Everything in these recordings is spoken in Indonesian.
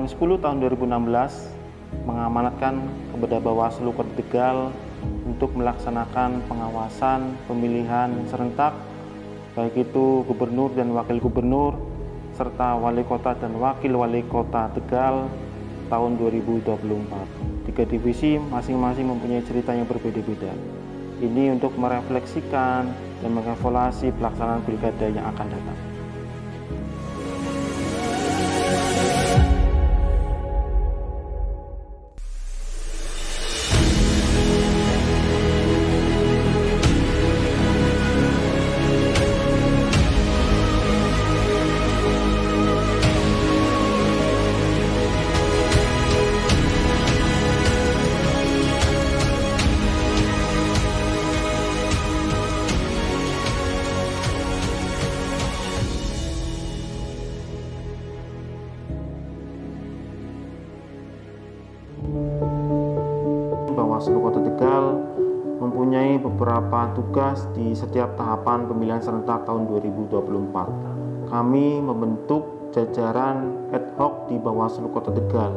10 tahun 2016 mengamanatkan kepada Bawaslu Kota Tegal untuk melaksanakan pengawasan pemilihan serentak baik itu gubernur dan wakil gubernur serta wali kota dan wakil wali kota Tegal tahun 2024. 3 divisi masing-masing mempunyai cerita yang berbeda-beda. Ini untuk merefleksikan dan mengevaluasi pelaksanaan pilkada yang akan datang. Bawaslu Kota Tegal mempunyai beberapa tugas di setiap tahapan pemilihan serentak tahun 2024. Kami membentuk jajaran ad hoc di Bawaslu Kota Tegal,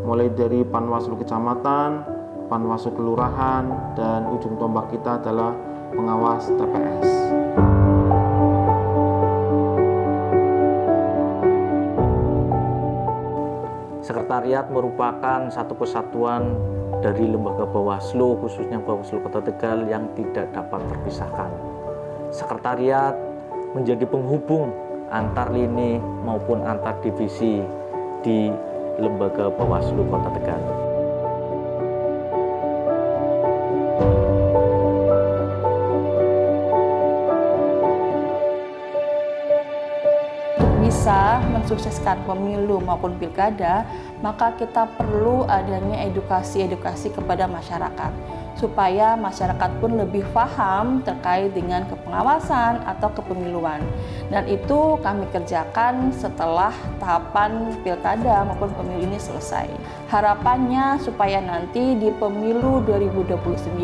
mulai dari Panwaslu Kecamatan, Panwaslu Kelurahan, dan ujung tombak kita adalah pengawas TPS. Sekretariat merupakan satu kesatuan dari lembaga Bawaslu, khususnya Bawaslu Kota Tegal yang tidak dapat terpisahkan. Sekretariat menjadi penghubung antar lini maupun antar divisi di lembaga Bawaslu Kota Tegal. Bisa mensukseskan pemilu maupun pilkada, maka kita perlu adanya edukasi kepada masyarakat supaya masyarakat pun lebih paham terkait dengan kepengawasan atau kepemiluan. Dan itu kami kerjakan setelah tahapan pilkada maupun pemilu ini selesai. Harapannya supaya nanti di pemilu 2029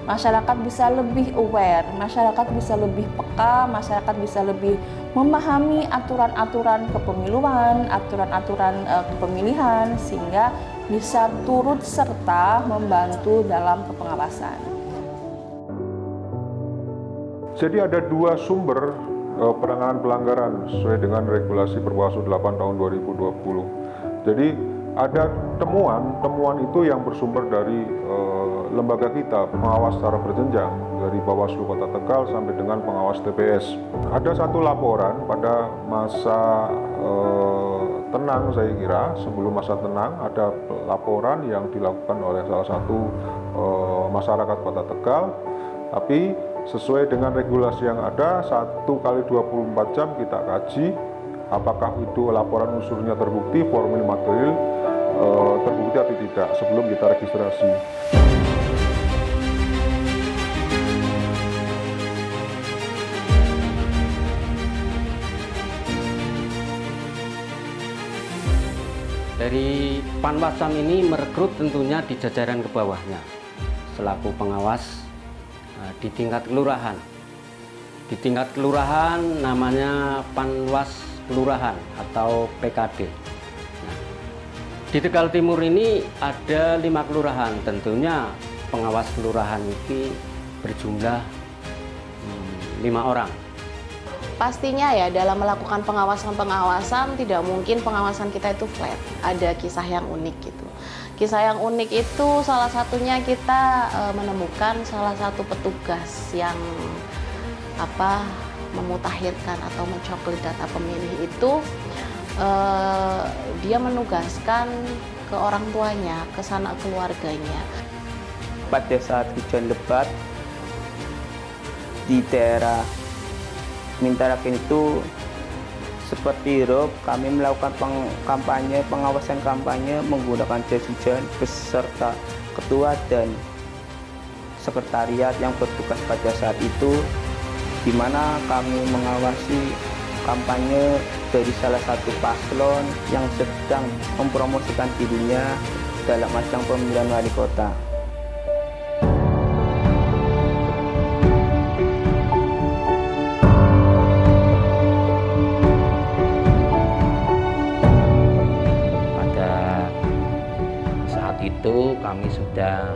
masyarakat bisa lebih aware, masyarakat bisa lebih peka, masyarakat bisa lebih memahami aturan-aturan kepemiluan, aturan-aturan kepemilihan, sehingga bisa turut serta membantu dalam kepengawasan. Jadi ada 2 sumber penanganan pelanggaran sesuai dengan regulasi Perbawaslu 8 tahun 2020. Jadi ada temuan itu yang bersumber dari lembaga kita, pengawas secara berjenjang dari Bawaslu Kota Tegal sampai dengan pengawas TPS. Ada satu laporan pada masa tenang, saya kira sebelum masa tenang ada laporan yang dilakukan oleh salah satu masyarakat Kota Tegal, tapi sesuai dengan regulasi yang ada 1 kali 24 jam kita kaji apakah itu laporan unsurnya terbukti, formil material terbukti atau tidak sebelum kita registrasi. Dari Panwasam ini merekrut tentunya di jajaran ke bawahnya selaku pengawas di tingkat kelurahan. Di tingkat kelurahan namanya Panwas Kelurahan atau PKD. Nah, di Tegal Timur ini ada 5 kelurahan. Tentunya pengawas kelurahan ini berjumlah 5 orang. Pastinya ya dalam melakukan pengawasan tidak mungkin pengawasan kita itu flat. Ada kisah yang unik gitu. Kisah yang unik itu salah satunya kita menemukan salah satu petugas yang memutakhirkan atau mencoklit data pemilih itu dia menugaskan ke orang tuanya, ke sanak keluarganya. Pada saat hujan lebat di daerah Mintarakin itu seperti rob, kami melakukan pengawasan kampanye menggunakan jas hujan beserta ketua dan sekretariat yang bertugas pada saat itu, di mana kami mengawasi kampanye dari salah satu paslon yang sedang mempromosikan dirinya dalam ajang pemilihan wali kota. itu kami sudah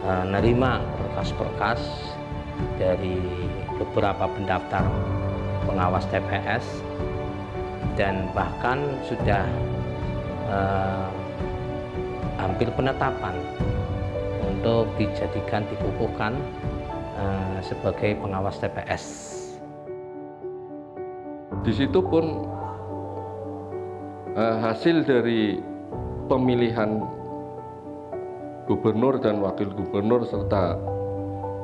menerima berkas-berkas dari beberapa pendaftar pengawas TPS dan bahkan sudah hampir penetapan untuk dikukuhkan sebagai pengawas TPS. Di situ pun hasil dari pemilihan gubernur dan wakil gubernur serta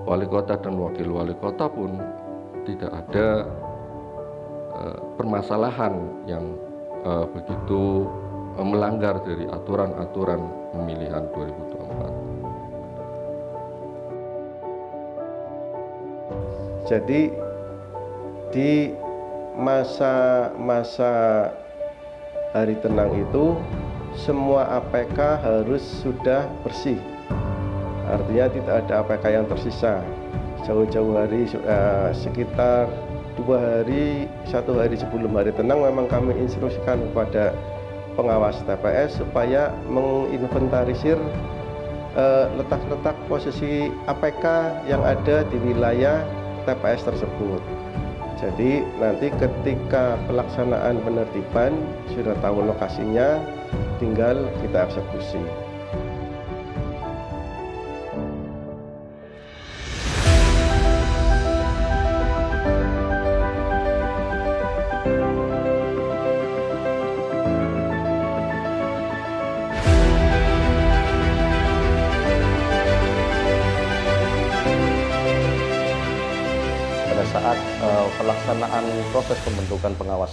wali kota dan wakil wali kota pun tidak ada permasalahan yang begitu melanggar dari aturan-aturan pemilihan 2024. Jadi di masa hari tenang itu semua APK harus sudah bersih. Artinya tidak ada APK yang tersisa. Jauh-jauh hari sekitar 1 hari sebelum hari tenang memang kami instruksikan kepada pengawas TPS supaya menginventarisir letak-letak posisi APK yang ada di wilayah TPS tersebut. Jadi nanti ketika pelaksanaan penertiban sudah tahu lokasinya, tinggal kita eksekusi. Saat pelaksanaan proses pembentukan pengawas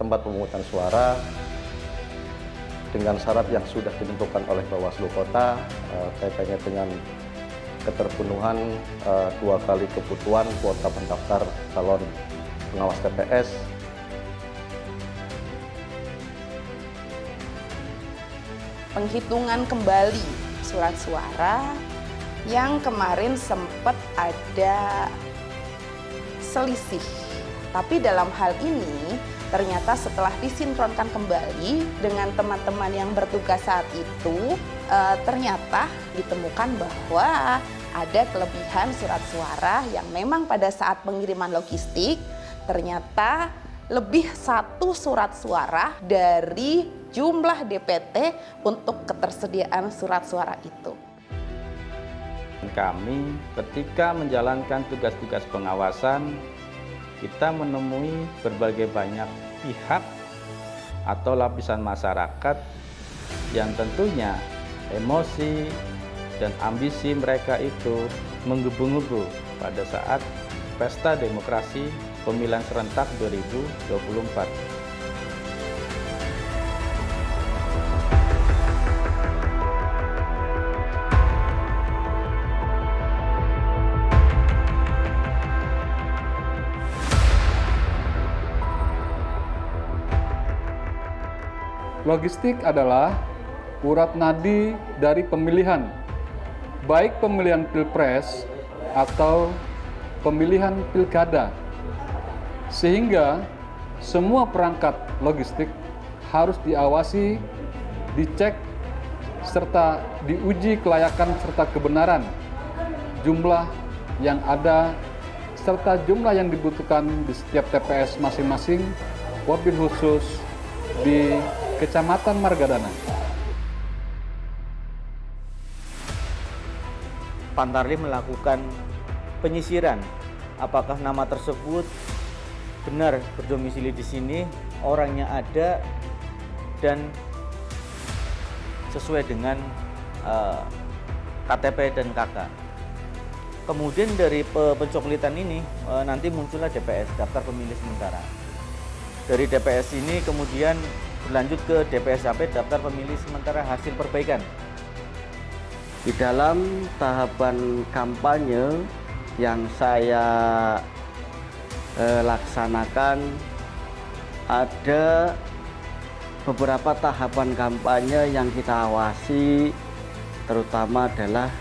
tempat pemungutan suara dengan syarat yang sudah ditentukan oleh Bawaslu Kota kaitannya dengan keterpenuhan 2 kali kebutuhan kuota pendaftar calon pengawas TPS. Penghitungan kembali surat suara yang kemarin sempat ada selisih. Tapi dalam hal ini ternyata setelah disinkronkan kembali dengan teman-teman yang bertugas saat itu, ternyata ditemukan bahwa ada kelebihan surat suara yang memang pada saat pengiriman logistik ternyata lebih 1 surat suara dari jumlah DPT untuk ketersediaan surat suara itu. Kami ketika menjalankan tugas-tugas pengawasan, kita menemui berbagai banyak pihak atau lapisan masyarakat yang tentunya emosi dan ambisi mereka itu menggebu-gebu pada saat pesta demokrasi pemilihan serentak 2024. Logistik adalah urat nadi dari pemilihan, baik pemilihan pilpres atau pemilihan pilkada. Sehingga semua perangkat logistik harus diawasi, dicek, serta diuji kelayakan serta kebenaran jumlah yang ada serta jumlah yang dibutuhkan di setiap TPS masing-masing, wabil khusus di Kecamatan Margadana. Pantarlih melakukan penyisiran apakah nama tersebut benar berdomisili di sini, orangnya ada dan sesuai dengan KTP dan KK. Kemudian dari pencoklitan ini nanti muncullah DPS, daftar pemilih sementara. Dari DPS ini kemudian berlanjut ke DPSAP, daftar pemilih sementara hasil perbaikan. Di dalam tahapan kampanye yang saya laksanakan, ada beberapa tahapan kampanye yang kita awasi, terutama adalah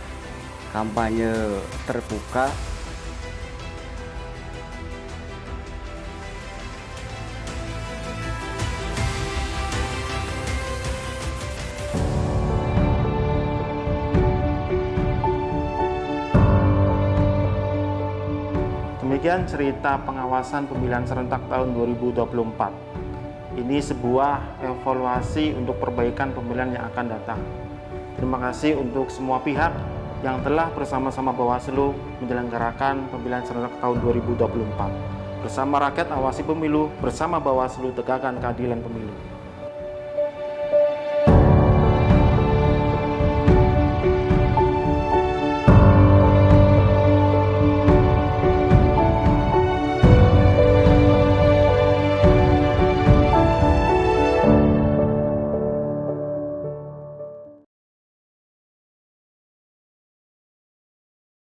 kampanye terbuka, Demikian cerita pengawasan pemilihan serentak tahun 2024. Ini sebuah evaluasi untuk perbaikan pemilihan yang akan datang. Terima kasih untuk semua pihak yang telah bersama-sama Bawaslu menyelenggarakan pemilihan serentak tahun 2024. Bersama rakyat awasi pemilu, bersama Bawaslu tegakkan keadilan pemilu.